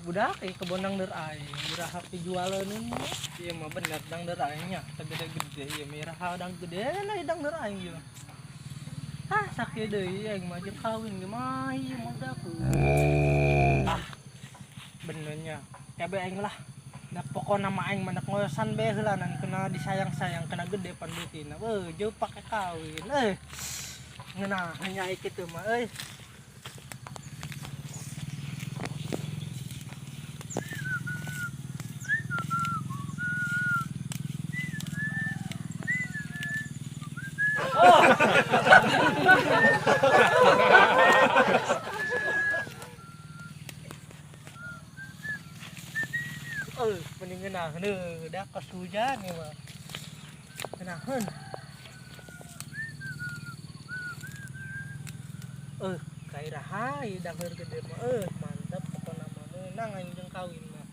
budak kebon dangder aing, biraha pijualeun mah. Ieu mah bener dangder aing nya, tegede-gede ieu miraha dang gede na dangder aing ieu. Hah, sakieu deui aing mah jeung kawin ge mah ieu mah budak. Bener nya. Kebe aing lah. Da pokona mah aing mah ngosan bae heulanan kena disayang-sayang kena gede pan beutina. Jeuh pake kawin. Ngeunah nya kitu mah euy. Mending ngeunah da kasujan ieu mah. Ngeunaheun. Kairaha ieu dangder gede mah. Mantep pokona mah meunang aing jeung kawin mah.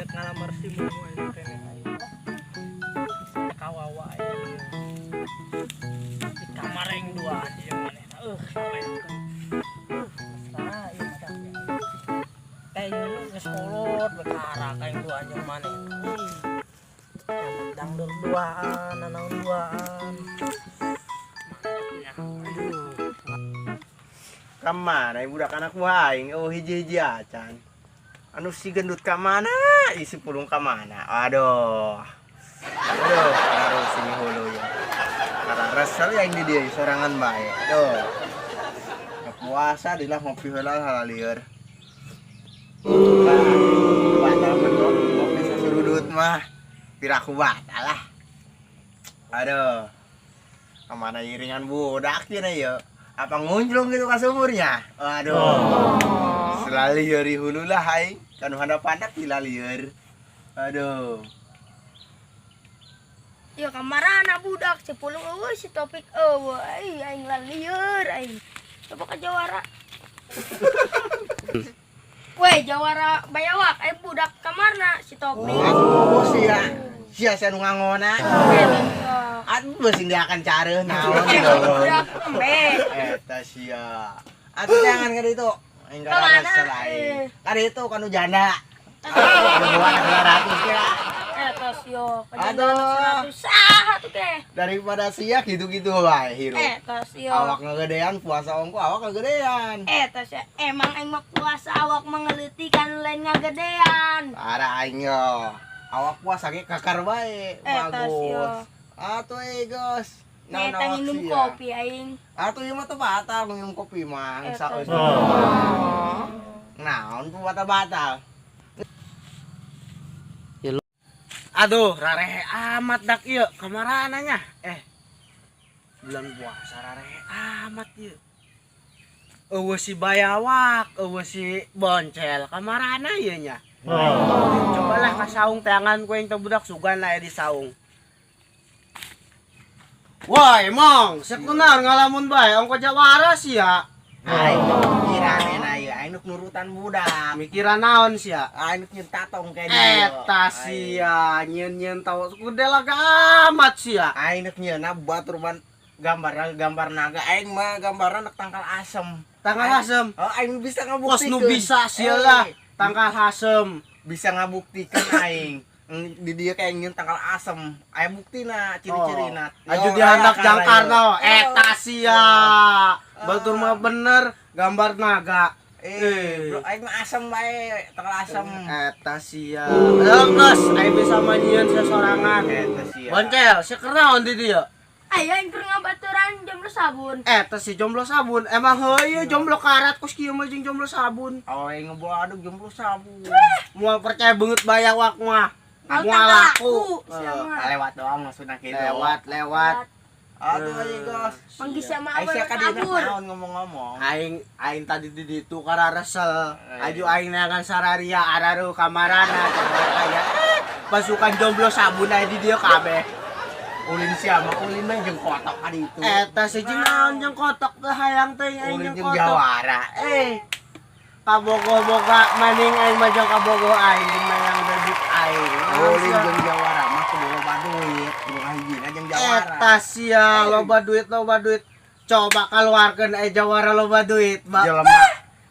Rek ngalamar si mumu aing kene aing. Kawawa aing. Di kamar aing duaan ieu manehna. Sawekeun. Mesra ieu mah kayaknya geus kolot bekara kaing duaan jeung manehna. Dangder duaan, nanaon duaan. Aduh. Kamana budak anak aing hiji-hiji acan. Anu si gendut ka mana? Isi pulung ka mana? Aduh, karo sini hulu ya. Karena resel yang di dia sorangan bae. Aduh. Puasa dilah ngopi heula halalieur. Batal mentok ngopi sasurudut mah. Piraku batal lah. Aduh. Kamana iringan budak cenah ieu. Apa ngunjlung gitu ka sumurnya? Aduh. Selalieur hulu lah aing. Kanu handap-handap dilalieur. Aduh. Ya kamarana budak cepulung eueuh si topik eueuh aing lalieur aing. Coba ka jawara. Weh jawara bayawak aing budak kamarna si topik. Oh sia. Sia anu ngangona. Atuh beusin dia akan careuh naon budak embe. Eta sia. Atuh jangan ka ditu. Aing gara selain. Ka ditu kanu janda. Buat 200 kira. Eta sio, kajanda 100 saha tuh teh. Daripada sia gitu-gitu wae hirup. Eta sio. Awak ngegedean puasa ongko awak ngegedean. Eta sio, emang aing mah puasa awak mengeleuti kan lain ngagedean. Parah aing yo. Awak puasa ge kakar bae. Bagus. Atuh Gos. Eta minum kopi aing. Atuh ieu mah teu batal minum kopi mah saeun. Naon ku batal-batal? Aduh, rarehe amat dak ieu kamarana nya. Bulan puasa rarehe amat ieu. Eueuh si bayawak, eueuh si boncel kamarana ieu nya. Cobalah ka saung teangan ku yang teu budak sugan lah di saung. Woi, Mong, sekunaon ngalamun bae ongko jawara sia. Aing pikiran ieu aing nurutan budak. Mikiran naon sia? Aing nyeun tatong kene. Eta sia, nyeun tahu kude laga amat sia. Aing nyeunna batur ban gambar naga aing mah gambarna tangkal asem. Tangkal asem. Oh, aing bisa ngabuktikeun. Pos nu bisa sia lah. Tangkal asem. Bisa ngabuktikeun aing. Di dia kayak nyeun tangkal asem. Aya buktina, ciri-cirina. Aju dihandak jangkarna. Eta sia. Batur mah bener gambar naga. Bro, aing mah asem bae, tangkal asem. Eta sia. Geus, aing bisa nyieun sasorangan. Eta sia. Boncel, seueur naon di dieu? Aing keur ngabaturan jomblo sabun. Eta si jomblo sabun. Emang heuh jomblo karat kos kieu mah jeung jomblo sabun. Oh, aing ngeboadug jomblo sabun. Moal percaya beungeut bayawak mah. Moal laku. Lewat doang maksudna kitu. Lewat. Aduh aing Gos. Manggih sama Aing sia ka dina naon ngomong-ngomong. Aing tadi di ditu kara resel. Aju aing neangan sararia araru kamarana aya pasukan jomblo sabun aya di dieu kabeh. Ulin sia mah ulin mah jeung kotok ka ditu. Eta si jeung naon jeung kotok teh hayang teh aing jeung kotok. Ulin jeung jawara. Kabogo-boga maning aing mah jeung kabogo aing mayang bebit aing. Ulin jeung jawara mah kudu loba duit, kudu hijina jeung jawara. Eta sia loba duit. Coba keluarkeun jawara loba duit, Mbak.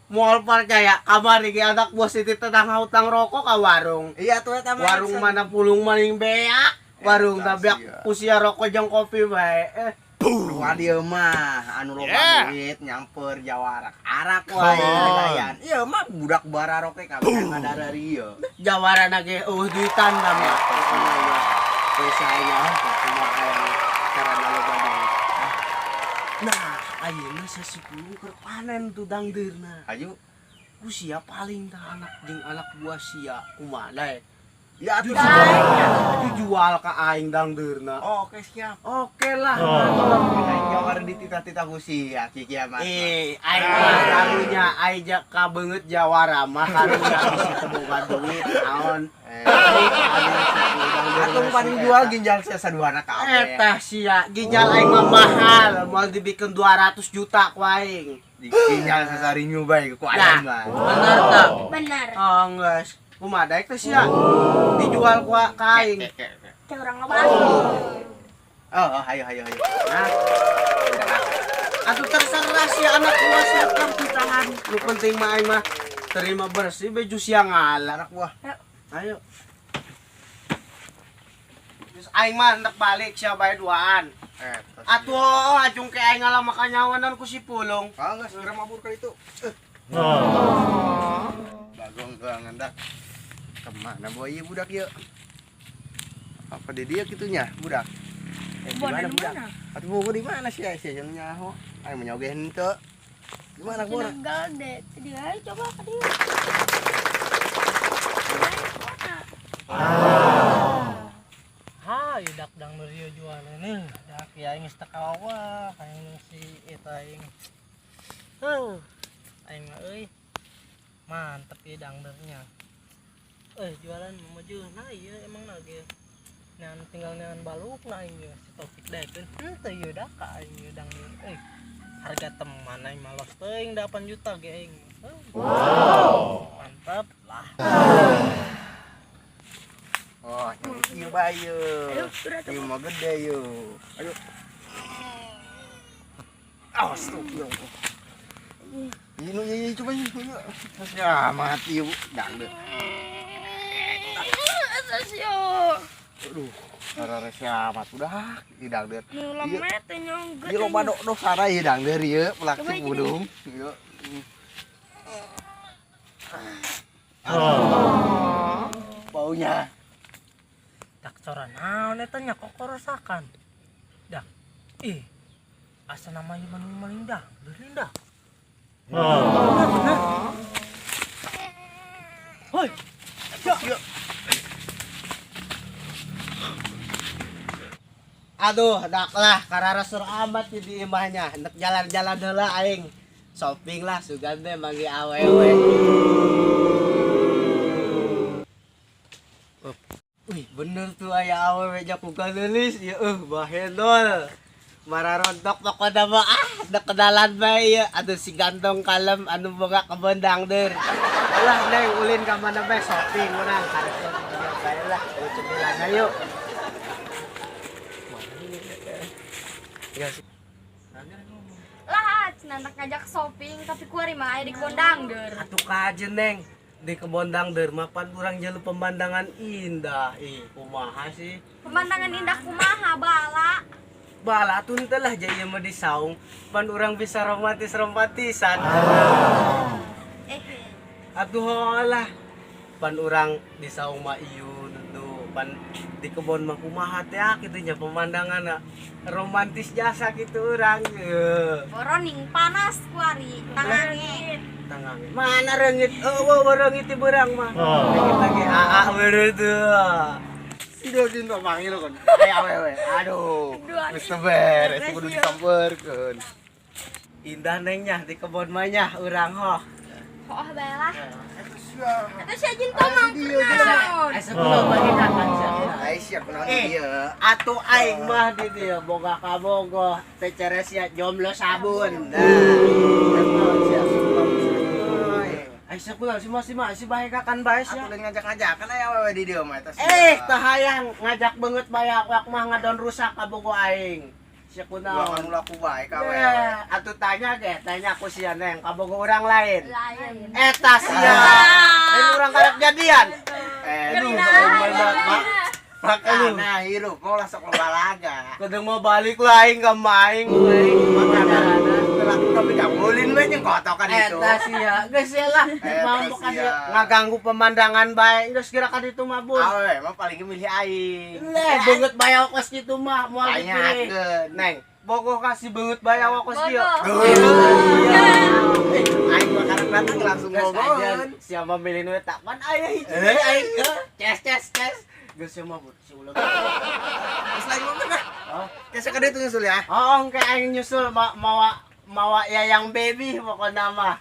Moal percaya kamari ge anak buah Siti tentang hutang rokok ka warung. Iya tuh eta mah. Warung mana pulung maning beak. Warung tabak usia rokok jeung kopi bae. Wah dia mah anu loba duit nyamper jawara arak wae layan. Iya mah budak bararok teh kabeh ngadara ieu. Jawarana ge duitan mah. Saya cuma kayak karena loba duit. Nah, ayeuna sasipulung keur panen tuh dangdeurna. Ayo. Usia paling tah anak jeung anak buah sia kumaha dae. Ya atuh dijual ka aing dangdeurna. Oh, oke siap. Oke lah. Aing jawar di tita-tita usia ki kiamat. Aing mah karunya aing kabeungeut jawara mah karunya bisi teu boga duit naon. Atuh paling jual ginjal sasaduana kabeh. Eta sia ginjal aing mah mahal, moal dibikeun 200 juta ku aing. Ginjal sasarinya bae ku aing mah. Bener tah? Benar. Oh, geus. Kumaha daek teh sia? Dijual ku ka aing. Teh urang ngomong. Oh, ayo. Nah. Atuh terserah si anak buah siapkan tangan. Lu penting mah aing mah terima bersih baju siang ngalah anak buah. Ayo. Terus aing mah hendak balik sia bae duaan. Atuh ajung ke aing ngalah makan nyawanan ku si Pulung. Geus segera mabur ka itu. Bagong banget dah. Kemana boy budak yuk? Apa di dia gitunya budak? Gimana budak? Aduh mau di mana sih yang nyaho? Ayo menyogeh henteu. Gimana gua? Tinggal deh. Dia coba ke dia. Idak dangdeur ieu jualan nih. Dak ya aing geus teu kawa kayak si eta aing. Aing mah euy. Mantep ieu dangdeurnya. Jualan maju nah iya emang lagi ngan tinggal ngan baluk nah ieu si topik daekeun henteu ieu da ka aing ieu dangdeur harga teman aing mah los teuing 8 juta ge aing. Wow mantap lah. Oh ieu bae yeuh. Ieu mah gede yeuh. Ayo. Awas tuh yeuh. Ini coba ini. Ya mati yuk dangdeur. Aduh, karena siamat udah hidang deur. Lemet nyongget. Ieu loba dok sara hidang deur ieu pelaki budung. Ieu. Baunya. Tak coran naon eta nya kok korosakan. Dah. Asa nama ieu maning dah. Beureun dah. Bener. Hoi. Yuk. Aduh, daklah kararasur amat di imahnya. Hendak jalan-jalan heula aing. Shopping lah sugan teh manggi awewe. Wih, bener tuh aya awewe jaku ganulis ya bahendol. Mararontok pokona mah da kenalan bae ya. Aduh si gantong kalem anu boga kebon dangdeur. Alah neng ulin ka mana bae shopping urang karep bae lah. Cemilan ayo. Lah, cenah ngajak shopping tapi kuari mah aya di kebon dangdeur. Atuh kajen neng di kebon dangdeur mah pan urang jalu pemandangan indah. Kumaha sih? Pemandangan indah kumaha bala. Bala tun teh lah jaya mah di saung pan urang bisa romantis-romantisan. Atuh lah pan urang di saung mah ieu tuh pan di kebon mah kumaha teh kitu nya pemandanganna romantis jasa gitu urang. Boroning panas kuari tangange. Tangange mana reungit reungit ti beurang mah. Lagi aa beureuh tuh. Sido dinto manggil kan. Awewe. Aduh. Geus teu beres kudu disampeurkeun. Indah nengnya di kebon mah nya urang hoh. Hoh bae lah. Eta si Ajin Tomang naon? Asa kulo bagi kapan sia. Ai siap naon ieu. Atuh aing mah di dieu boga kabogoh teh ceres ya jomblo sabun. Aisyah kula si bae kakan bae sia. Atuh ngajak-ngajakan aya awewe di dieu mah eta. Tah hayang ngajak beungeut bae aku mah ngadon rusak kabogoh aing. siya ko Gua kan naon. laku bae kawe. Atuh tanya aku siya neng, kabogo orang lain. Lain. Eta siya. Dan orang karek jadian. Aduh, makana hirup mau lah sok balaga. Kadang mau balik lain ke maing we. Makana tapi kabulin we jeung kotokan itu. Eta siya, geus lah. Mampu kan sia. ngaganggu pemandangan bae. Geus kira ka ditu mah bun. Awe, mah paling milih aing. Beungeut bae kos kitu mah moal dipilih. Tanyakeun. Neng, bogoh kasih beungeut bae kos dieu. Aing mah karek datang langsung ngobrol. Siapa milih nu eta? Pan aya hiji. Aing Ces. Geus mah bun, si ulah. Terus lain mah mana? Oh, Kesa kada itu nyusul ya. engke aing nyusul mawa yayang baby pokona mah.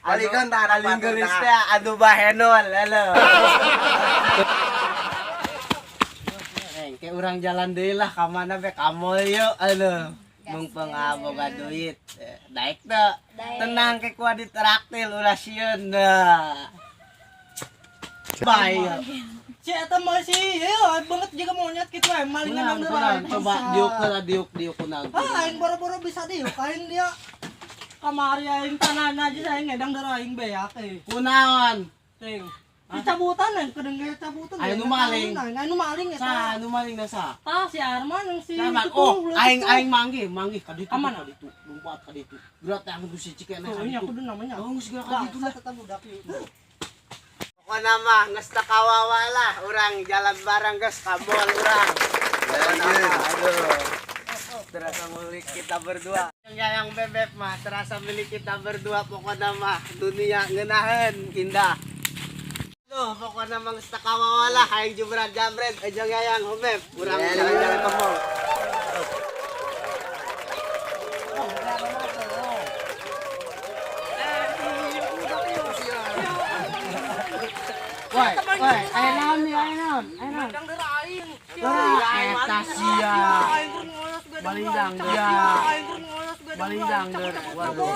Balikan tak ada paling geulis patut, teh adu bahenol halo. Kayak orang jalan deui lah ka mana be ka mall yeuh alo. Mumpung boga duit. Daek teu. Tenang ke kuat ditraktir ulah sieun da. Bae. Si eta masih banget juga monyet gitu malingan nang deraing. Coba diuk kunang. Aing boro-boro bisa diuk aing dia kamari aing tanan aja saya ngedang deraing beak Kunaon? ting dicabutan aing kedengar cabutan Aya nu maling. anu maling eta Sa nu maling na sa? si Arman yang si Sama itu oh tuh, aing manggih ka ditu. Aman, Ka ditu. Lompat ka ditu. Gerak teh anu si cikena tuh ka ini ditu. aku dulu namanya Oh, geus gerak ka Dah, ditu lah. saya tetap budak yuk. Pokona mah geus teu kawawa lah urang jalan bareng geus ka mall urang. Aduh. Terasa milik kita berdua. Yang bebek mah terasa milik kita berdua pokona mah dunia ngeunaheun indah. Duh, pokona mah geus teu kawawa lah aing jubran jamret jeung yayang bebek urang jalan-jalan ke mall. Woi, aya naon nih, aya naon? Ngedang deraing Eta sia. aing keur ngolos gedang Balindang bangsa. ya. Aing keur ngolos gedang Balindang bangsa. deur. Waduh.